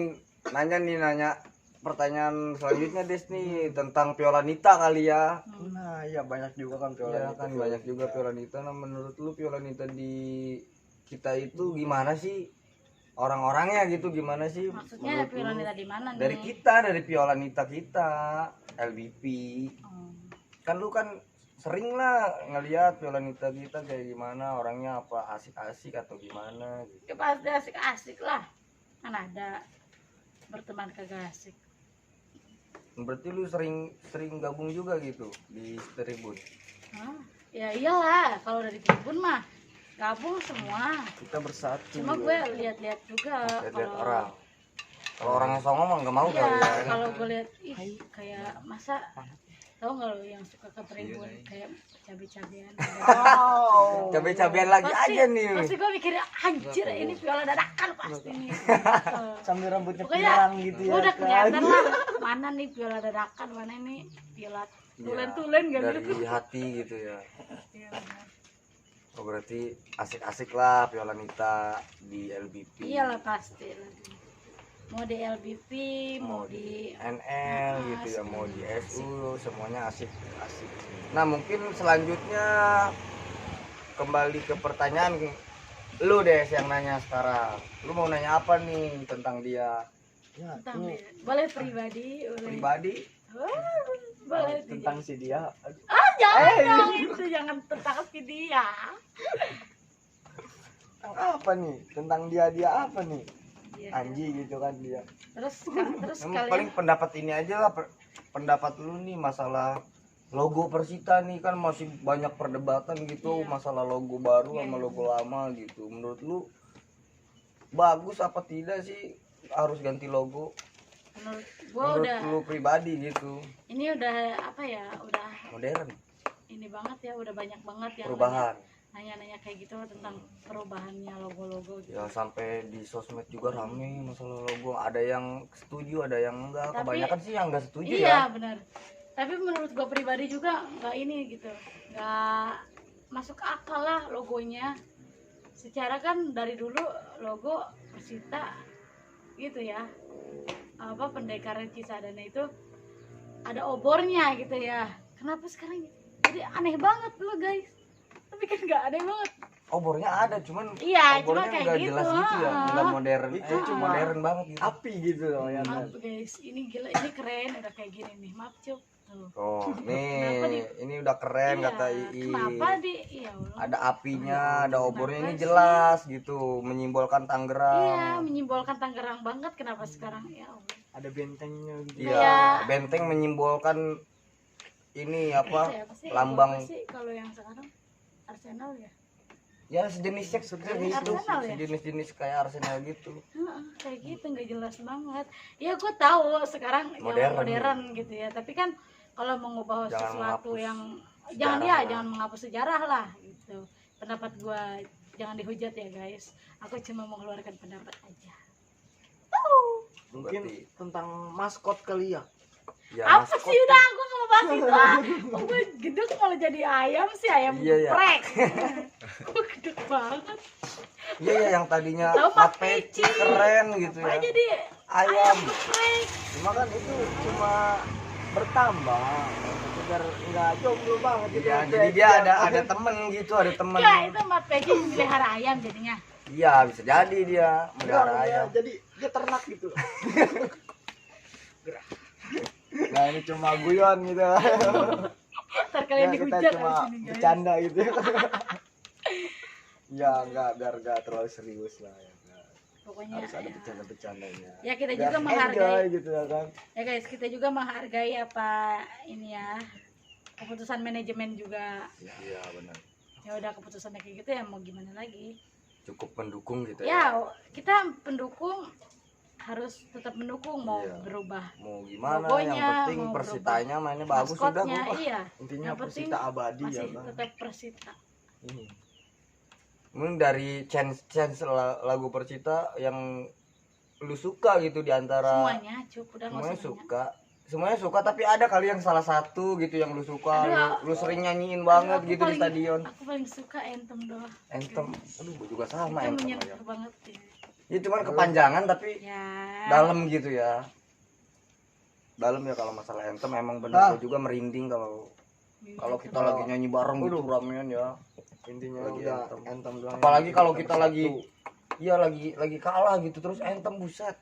nanya pertanyaan selanjutnya Des nih tentang Violanita kali ya. Nah, ya banyak juga kan Ya Violanita. kan banyak juga Violanita. Nah menurut lu Violanita di kita itu gimana sih? Orang-orangnya gitu gimana sih? Maksudnya menurut lu? Violanita di mana nih? Dari Violanita kita, LBP. Oh. Kan lu kan sering lah ngelihat Violanita kita kayak gimana, orangnya apa asik-asik atau gimana gitu. Ya pasti asik-asik lah. Kan ada berteman kagak asik. Berarti lu sering gabung juga gitu di Tribun. Hah? Ya iyalah, kalau dari tribun mah gabung semua. Kita bersatu. Cuma gue lihat-lihat juga Lihat orang. Kalau orangnya songong mah nggak mau Iya, kali ya. kalau gue lihat ih kayak masa tahu nggak lo yang suka ke tribun kayak cabai-cabean. Wow. Cabai-cabean lagi aja nih. Pasti gue mikirnya anjir ini viola dadakan pasti nih. Sambil rambutnya Pokoknya pirang gitu ya. udah kan. kelihatan lah mana nih viola dadakan, mana ini viola tulen-tulen Ya, gitu. dari hati gitu ya. Iya, benar. Oh, berarti asik-asik lah Violanita di LBP. Iyalah pasti lah. Mau di LBP, mau di NL gitu ya, mau di SU, semuanya asik. Nah mungkin selanjutnya kembali ke pertanyaan lu deh yang nanya sekarang. Lu mau nanya apa nih tentang dia Ya, tentang ini dia. Boleh pribadi, boleh. pribadi? Oh, boleh tentang si dia. Aduh, jangan dong itu, jangan tentang si dia. tentang apa nih? Tentang dia apa nih? Iya. Anji gitu kan dia. Terus Yang kalian paling pendapat ini aja lah, pendapat lu nih masalah logo Persita nih kan masih banyak perdebatan gitu, Iya. masalah logo baru Iya, sama iya. logo lama gitu. Menurut lu bagus apa tidak sih harus ganti logo? menurut gua Menurut udah lu pribadi gitu, ini udah apa ya, udah modern, ini banget ya, udah banyak banget yang perubahan. nanya-nanya kayak gitu tentang perubahannya logo-logo gitu. Ya sampai di sosmed juga rame masalah logo. Ada yang setuju, ada yang enggak. Tapi- Kebanyakan sih yang enggak setuju Iya ya. benar. Tapi menurut gua pribadi juga nggak ini gitu, nggak masuk akal lah logonya. Secara kan dari dulu logo Persita gitu ya, apa pendekar Cisadane itu ada obornya gitu ya. Kenapa sekarang jadi aneh banget loh guys, tapi kan nggak aneh banget. Obornya ada, cuman Iya, cuma obornya kayak nggak gitu. jelas gitu ya, nggak modern. Itu cuma modern banget gitu. Api gitu loh ya kan. Maaf guys, ini gila, ini keren udah kayak gini nih. Maaf Cuk. Tuh. Oh, Kenapa nih, ini udah keren Iya, kata Ii. Kenapa di ya Allah. Ada apinya, ada obornya, ini Kenapa sih? jelas gitu, menyimbolkan Iya, Tangerang. menyimbolkan Tangerang banget. Kenapa sekarang ya Allah. Ada bentengnya gitu. Iya, Kayak- benteng menyimbolkan ini apa? Siapa sih? lambang. Apa sih kalau yang sekarang Arsenal ya? Ya sejenisnya Sejenis gitu, Arsenal ya? sejenis-jenis kayak Arsenal gitu. Heeh, kayak gitu nggak jelas banget. Ya gue tahu sekarang Modern. modern gitu ya. Tapi kan kalau mengubah Jangan sesuatu menghapus yang sejarah jangan lah. jangan menghapus sejarah lah gitu. Pendapat gue jangan dihujat ya guys. Aku cuma mengeluarkan pendapat aja. Mungkin Berarti- tentang maskot kali ya. Ya, Apa maskot. sih udah aku nggak mau bahas itu ah. Kok gue gedek malah jadi ayam sih, ayam Iya, iya. geprek. Gue gedek banget. Iya ya, yang tadinya Tahu Mat Mat Peci Peci. keren gitu Apa ya. jadi Ayam. ayam geprek? Cuma kan itu cuma bertambah, sekedar nggak jomblo banget gitu. Iya, Kayak jadi dia tiap- ada temen gitu, ada temen. Enggak, itu Mat Peci melihara ayam jadinya. Iya, bisa jadi dia Enggak, melihara ya, ayam. jadi dia ternak gitu. Nah ini cuma guyon gitu. Ntar kalian Ya, kita dihujat cuma abis ini, guys. bercanda gitu. Ya enggak, biar enggak terlalu serius lah ya. Nggak. Pokoknya Harus ada ya. bercanda-bercandanya. Ya, kita Biar juga menghargai. enjoy gitu ya kan. Ya guys, kita juga menghargai apa ini ya, keputusan manajemen juga. Iya, benar. Ya udah keputusannya kayak gitu ya, mau gimana lagi. Cukup pendukung gitu Ya kita pendukung harus tetap mendukung, mau Iya. berubah Mau gimana, Logonya, yang penting mau Persitanya mainnya bagus udah maskotnya. gua. Iya, Intinya yang penting Persita abadi ya masih kan. tetap Persita. Ini. Mungkin dari chance lagu Persita yang lu suka gitu di antara Semuanya cukup udah nggak semuanya usah nanya. suka. Semuanya suka, tapi ada kali yang salah satu gitu yang lu suka, Aduh, lu sering nyanyiin Aduh, banget aku gitu di paling- stadion. Aku paling suka Anthem doang. Anthem, aduh gua juga sama Itu Anthem menyentuh ya. banget ya. Ya cuman kepanjangan tapi Ya. dalam gitu ya. Dalam ya kalau masalah Anthem emang bener Ah. gua juga merinding kalau kita Kalau- lagi nyanyi bareng gitu Waduh. ramean ya. Intinya Lagi udah Anthem. Anthem doang. Apalagi kalau Yang kita satu. lagi iya lagi kalah gitu terus Anthem buset.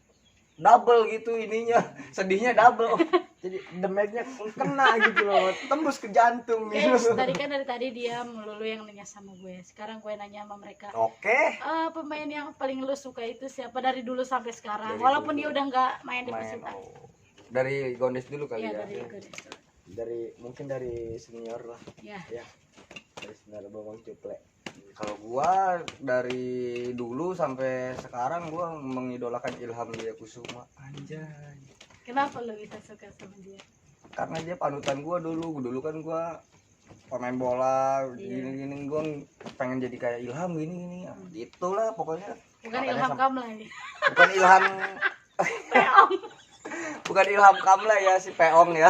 Double gitu ininya, sedihnya double. jadi damage-nya kena gitu loh, tembus ke jantung gitu. Guys, tadi kan dari tadi dia melulu yang nanya sama gue. Sekarang gue nanya sama mereka. Oke. Pemain yang paling lu suka itu siapa dari dulu sampai sekarang? Dari Walaupun dulu. dia udah nggak main di Main Persita. oh. Dari Gondes dulu kali Iya, ya. dari Godes. Dari mungkin dari senior lah Ya. ya, dari senior Bawang Cuple. Kalau gua dari dulu sampai sekarang gua mengidolakan Ilham Dia Kusuma. Anjay. Kenapa lu bisa suka sama dia? Karena dia panutan gua dulu. Dulu kan gua pemain bola Iya. gini-gini gua pengen jadi kayak Ilham gini-gini. Ya, gitulah pokoknya. Bukan Makanya Ilham sam- Kamlay. Bukan Ilham Peong. bukan Ilham Kamla ya si Peong ya.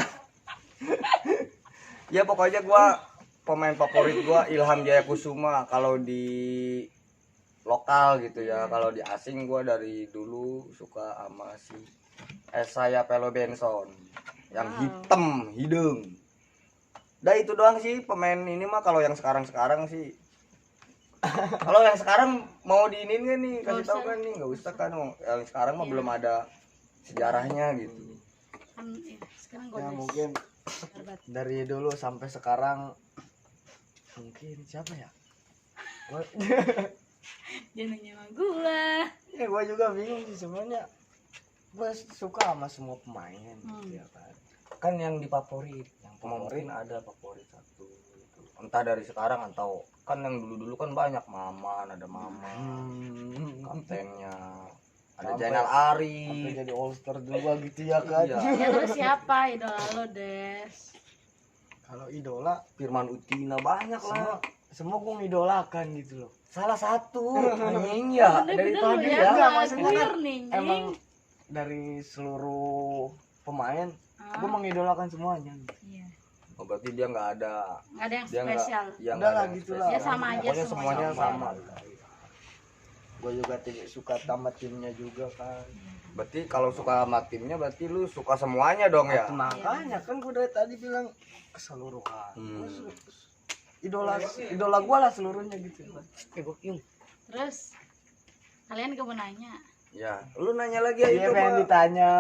Ya pokoknya gua pemain favorit gua Ilham Jaya Kusuma kalau di lokal gitu ya. Kalau di asing gua dari dulu suka sama si Esaya Pelo Benson yang Wow. hitam hidung. Dah itu doang sih pemain ini mah. Kalau yang sekarang sih kalau yang sekarang mau diinin kan nih kasih Nggak tahu usah. kan nih nggak usah kan yang sekarang mah Iya. belum ada sejarahnya gitu. Kan ya, sekarang Ya Godes. mungkin Hebat. dari dulu sampai sekarang mungkin siapa ya? Dia nanya sama gua. Ya gue juga bingung sih sebenarnya. Gue suka sama semua pemain gitu ya kan. Kan yang difavorit yang mungkin ada favorit satu gitu. Entah dari sekarang atau kan yang dulu kan banyak Maman, ada Maman kaptennya, ada Sampai- Jainal Sampai Arif. jadi all star juga gitu ya kan. Iya. Ya terus siapa idola lo, Des? Kalau idola Firman Utina banyak semua lah. semua gue ngidolakan gitu loh. Salah satu anjing ya dari Bener-bener tadi lu ya. Enggak, nggak maksudnya clear kan nih, Emang nying. dari seluruh pemain Ah, gue mengidolakan semuanya. iya. Oh, berarti dia nggak ada Nggak ada yang dia nggak spesial. ya Udah nggak ada lah, yang gitu spesial. lah. Ya sama aja Pokoknya semuanya semuanya. sama. Gue juga suka sama timnya juga kan. Berarti kalau suka sama timnya berarti lu suka semuanya dong ya? Makanya kan gue dari tadi bilang keseluruhan. Hmm. Idola gue lah seluruhnya gitu. Terus kalian gak mau nanya? Ya, lu nanya lagi ya Iya itu pengen mah. ditanya.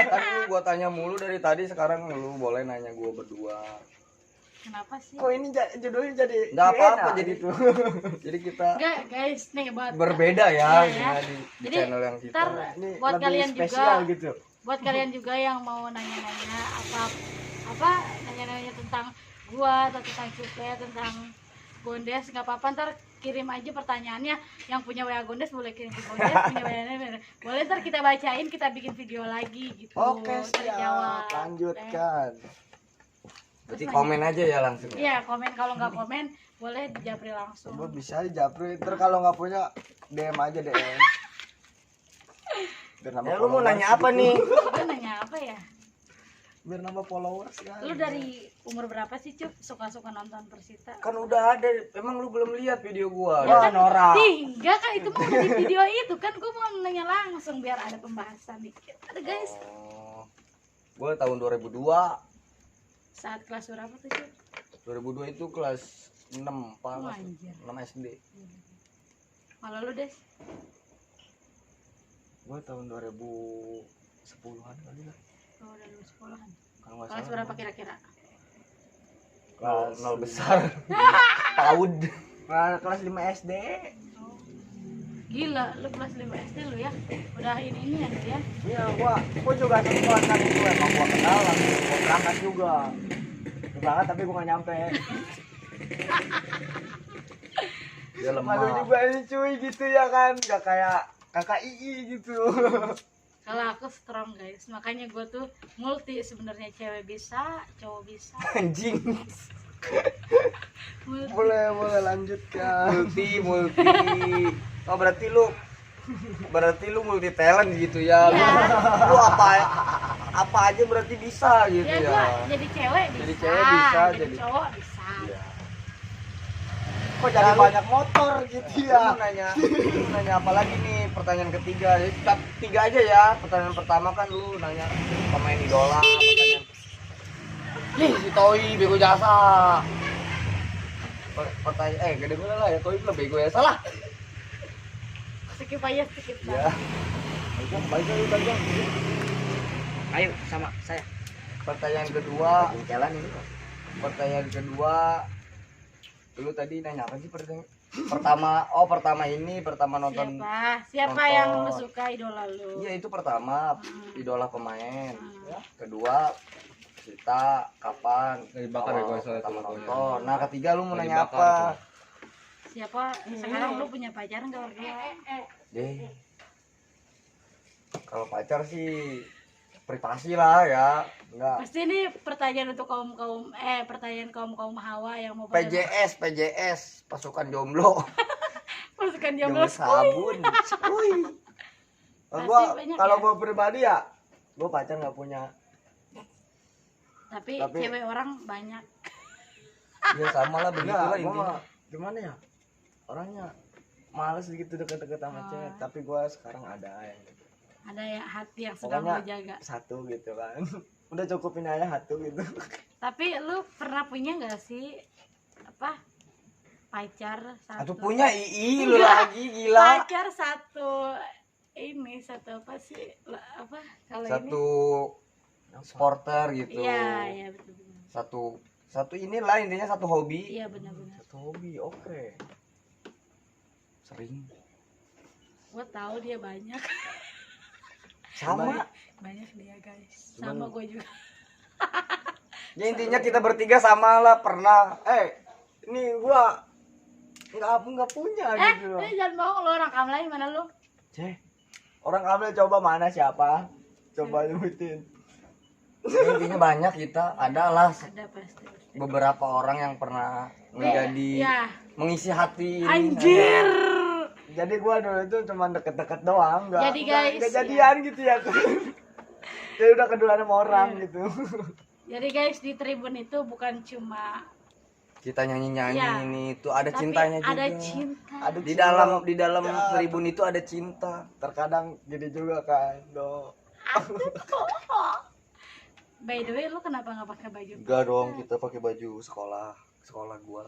Kan lu gua tanya mulu dari tadi, sekarang lu boleh nanya gua berdua. Kenapa sih? Kok ini judulnya jadi Nggak apa-apa enak jadi gitu. Jadi kita Enggak guys, nih buat berbeda ya, Iya, ya. di Jadi, channel yang kita. ntar Ini buat lebih kalian spesial juga, gitu. buat kalian juga yang mau nanya-nanya apa nanya-nanya tentang gua atau tentang Cupe, tentang Gondes, nggak apa-apa, ntar kirim aja pertanyaannya. Yang punya WA Gondes boleh kirim ke Gondes, punya WA boleh, ntar kita bacain, kita bikin video lagi gitu. Oke, Ntar siap. dijawab. Lanjutkan. Berarti komen aja ya langsung. Iya, komen. Kalau nggak komen boleh dijapri langsung. Coba bisa dijapri. Ntar kalau nggak punya DM aja DM. Biar nambah Ya lu mau followers nanya apa gitu. nih? Lu nanya apa ya? Biar nambah followers kan. Lu dari umur berapa sih, Cup, suka-suka nonton Persita? Kan udah ada, emang lu belum lihat video gua. Wah, Nora. Enggak kan, itu mah udah di video itu kan. Gue mau nanya langsung biar ada pembahasan dikit. Ada guys. Oh. Gua tahun 2002. Saat kelas berapa tuh, Cup? 2002 itu kelas 6 apa? Oh, anjir. 6 SD. Kalau lu, Des? Gue tahun 2010-an kali lah. Oh, udah lulus sekolahan. Kalau nggak Kelas salah. berapa kira-kira? Kelas Nol besar. PAUD. Kelas 5 SD. Oh. Gila, lu kelas 5 SD lu ya? Udah ini ya, dia. Iya, gua juga sempat kan itu emang gua kenal langsung gua berangkat juga. Gua berangkat tapi gua nggak nyampe. Dia Malu lemah. juga ini cuy gitu ya kan, gak kayak kakak Ii gitu. Kalau aku strong guys, makanya gue tuh multi sebenarnya, cewek bisa, cowok bisa. Anjing. Multi. boleh lanjutkan. multi Oh berarti lu multi talent gitu ya. Iya. Lu apa aja berarti bisa gitu Ya, ya. gua jadi cewek bisa, Jadi cewek bisa, jadi jadi- cowok bisa. Iya. Kok jadi banyak motor gitu Lu ya? nanya apa lagi nih, pertanyaan ketiga. Jadi, tiga aja ya. Pertanyaan pertama kan lu nanya pemain idola, pertanyaan nih si Toi bego jasa. Pertanyaan gede gue lah ya, Toi belum bego ya, salah. Skip aja, skip Ya. Bagang. Ayo sama saya. Pertanyaan kedua, Jalan ini. pertanyaan kedua, lu tadi nanya apa sih pertama nonton. Siapa nonton. yang lu suka idola lu? Iya itu pertama, idola pemain. Hmm. Kedua, kita kapan Dibakar ya, gua soalnya pertama tuh, nonton. Nah ketiga lu mau nanya Dibakar apa? Siapa sekarang lu punya pacar nggak berdua? Deh, kalau pacar sih privasi lah ya, enggak. Pasti ini pertanyaan untuk pertanyaan kaum hawa yang mau PJS pasukan jomblo. masukkan Jomblo jomblo. sabun. Pasti Gua banyak kalau ya. gua pribadi ya, gua pacar nggak punya. Tapi Tapi- cewek orang banyak. Ya sama lah Enggak, begitulah gua intinya. mah gimana ya? Orangnya males gitu deket-deket sama cewek, tapi gua sekarang ada yang Ada ya hati yang sedang Pokoknya- lu jaga. satu gitu kan. Udah cukupin aja satu gitu. Tapi lu pernah punya nggak sih apa pacar Atau satu? punya II lu Enggak. lagi gila. Pacar satu satu apa sih? Apa kalau Satu supporter ini? gitu. Iya, iya betul. Satu inilah intinya satu hobi. Iya benar-benar. Satu hobi, oke. Sering. Gua tahu dia banyak. Sama. Banyak dia guys. Sama gue juga. Ya intinya kita bertiga sama lah pernah. Ini gua nggak punya gitu loh. Jangan bohong lu, orang Kamlay mana lu? Ceh, orang Kamil coba mana siapa? Coba nyebutin. Ya, intinya banyak kita adalah Ada pasti. beberapa orang yang pernah menjadi Ya, mengisi hati ini. anjir. Jadi gua dulu itu cuma deket-deket doang, Jadi, guys, nggak jadian gitu ya. Jadi udah keduluan sama orang gitu. Jadi guys, di Tribun itu bukan cuma kita nyanyi Iya. ini itu ada Tapi cintanya juga. ada cinta. Ada Di cinta. dalam Ya, Tribun itu ada cinta. terkadang gini juga kan do. By the way, lu kenapa nggak pakai baju? Enggak dong, kita pakai baju sekolah gua.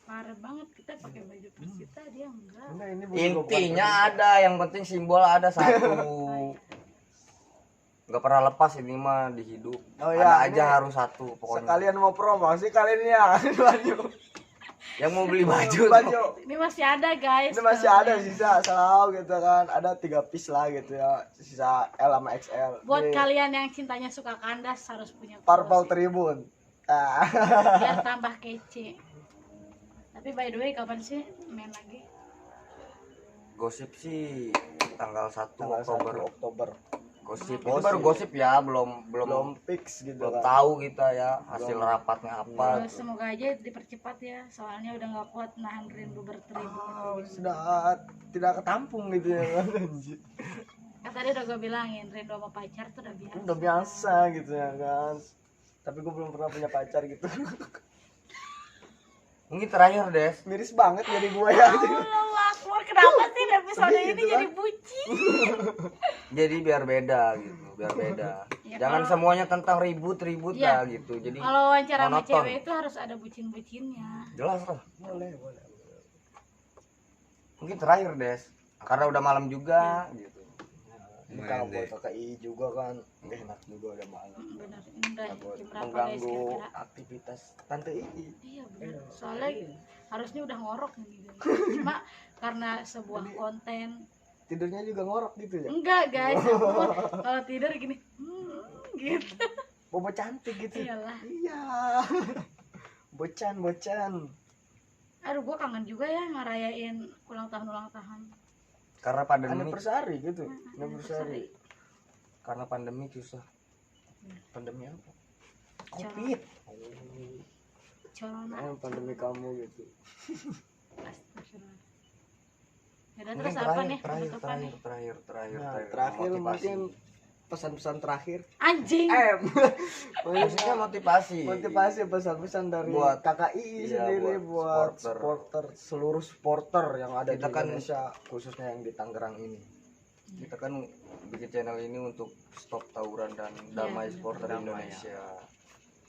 Parah banget, kita pakai baju Persita, dia enggak. Enggak, ini bukan Intinya ada, yang penting simbol ada satu. Nggak pernah lepas ini mah di hidup. Oh, Ada ya, aja ini harus satu pokoknya. sekalian mau promosi kalian ya baju. Yang mau beli baju. Baju. Ini masih ada guys. Ini masih ada sisa selalu gitu kan. Ada 3 piece lah gitu ya. Sisa L sama XL. Buat Ini kalian yang cintanya suka kandas harus punya Purple kaos Tribun. Ah. biar tambah kece. Tapi by the way, kapan sih main lagi? Gosip sih tanggal 1 Tanggal 1 Oktober. Oktober. Gosip. Itu Gosip. baru gosip ya, belum Belum fix gitu belum kan. tahu kita ya hasil Belum. rapatnya apa. Semoga aja dipercepat ya, soalnya udah nggak kuat nahan rindu berteribu. Sudah tidak ketampung gitu ya kan. Anjir. Kan tadi udah gue bilangin, rindu sama pacar tuh udah biasa. Udah biasa gitu ya kan. Tapi gue belum pernah punya pacar gitu. Mungkin terakhir Des. Miris banget jadi gue ya. Allah Akbar, kenapa sih episode Sedih ini gitu jadi kan? bucin? Jadi biar beda gitu, biar beda. Ya, Jangan kalau- semuanya tentang ribut Iya. lah gitu. Jadi Kalau wawancara sama monoton. cewek itu harus ada bucin-bucinnya. jelas lah. Boleh. Mungkin terakhir Des. Karena udah malam juga gitu. Ini kalau buat KKI juga kan nggak enak juga udah malam. Benar, ini udah Takut jam berapa guys mengganggu kira-kira? aktivitas Tante Ii. Iya benar. Soalnya harusnya udah ngorok nih guys. Cuma karena sebuah konten. Tidurnya juga ngorok gitu ya. Enggak guys, ampun. Kalau tidur gini, gitu. Bobo cantik gitu. Iyalah. Iya. Bocan. Aduh, gua kangen juga ya ngerayain ulang tahun. Karena pandemi, Anniversary gitu. Anniversary. karena pandemi susah. Pandemi apa? Covid. Corona. Pandemi kamu gitu. Astagfirullah. Yaudah, Mungkin terus apa nih terakhir, penutupan nih? Nah, terakhir Motivasi. mungkin pesan-pesan terakhir. Anjing. Maksudnya motivasi Pesan-pesan dari Buat- KKI iya, sendiri buat supporter. supporter seluruh supporter yang ada Kita di kan- Indonesia khususnya yang di Tangerang ini. Kita kan bikin channel ini untuk stop tawuran dan damai Iya, supporter damai, Indonesia.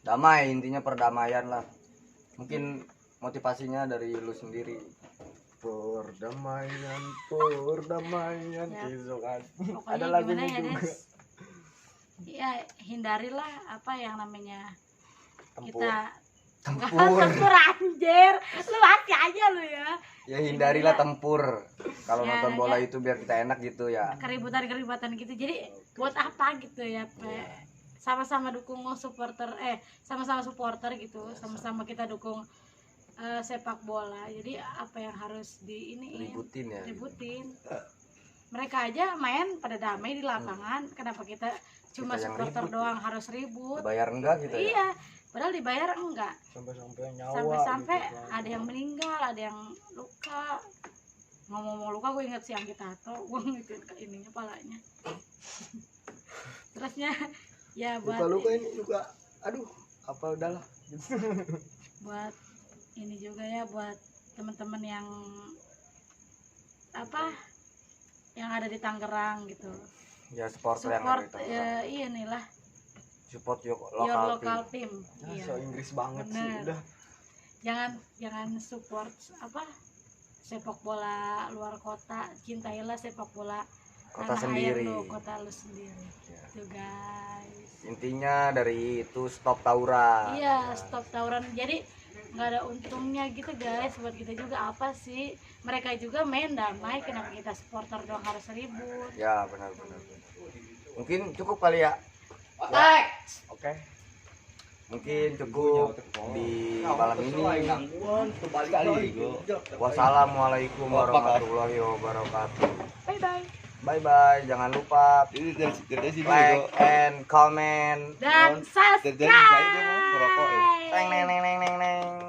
Damai, intinya perdamaian lah. Mungkin motivasinya dari lu sendiri. Perdamaian Ya. gitu kan. Pokoknya Ada lagunya gimana ya, juga. Des? Ya, hindarilah apa yang namanya Tempur. kita Tempur. tempur anjir. Lu hati aja lu ya. Ya hindarilah tempur. Kalau Ya, nonton bola ya. itu biar kita enak gitu ya. Keributan gitu. Jadi buat apa gitu ya, Pe? Sama-sama dukung supporter sama-sama supporter gitu. Sama-sama kita dukung sepak bola. Jadi apa yang harus di ini Ributin ya. ributin. Mereka aja main pada damai di lapangan. Kenapa kita cuma Kita yang supporter ribut. doang harus ribut? Bayar enggak gitu ya. Iya, padahal dibayar enggak. Sampai-sampai nyawa. Sampai-sampai gitu kan. ada yang meninggal, ada yang luka. Ngomong-ngomong luka, gue inget si Anggi Tato, gue ngikutin ke ininya palanya. Terusnya ya buat luka ini juga. Aduh, apa udahlah. buat ini juga ya buat teman-teman yang apa yang ada di Tangerang gitu. Ya supporter yang Support ada di ya, Tangerang. iya nih lah, Support your your local local team. team. Ah, Iya. so Inggris banget sih Bener. udah. Jangan support apa sepak bola luar kota, cintailah sepak bola Kota tanah air sendiri. lu, kota lu sendiri. Ya. Itu guys. Intinya dari itu stop tawuran. Iya, stop tawuran. Jadi nggak ada untungnya gitu guys. Buat kita juga apa sih? Mereka juga main damai. Kenapa kita supporter doang harus ribut? Ya benar-benar. Mungkin cukup kali ya. Oke. Mungkin cukup di malam ini. Wassalamualaikum warahmatullahi wabarakatuh. Bye bye. Bye bye. Jangan lupa like and comment. Dan subscribe. Neng neng neng neng neng neng.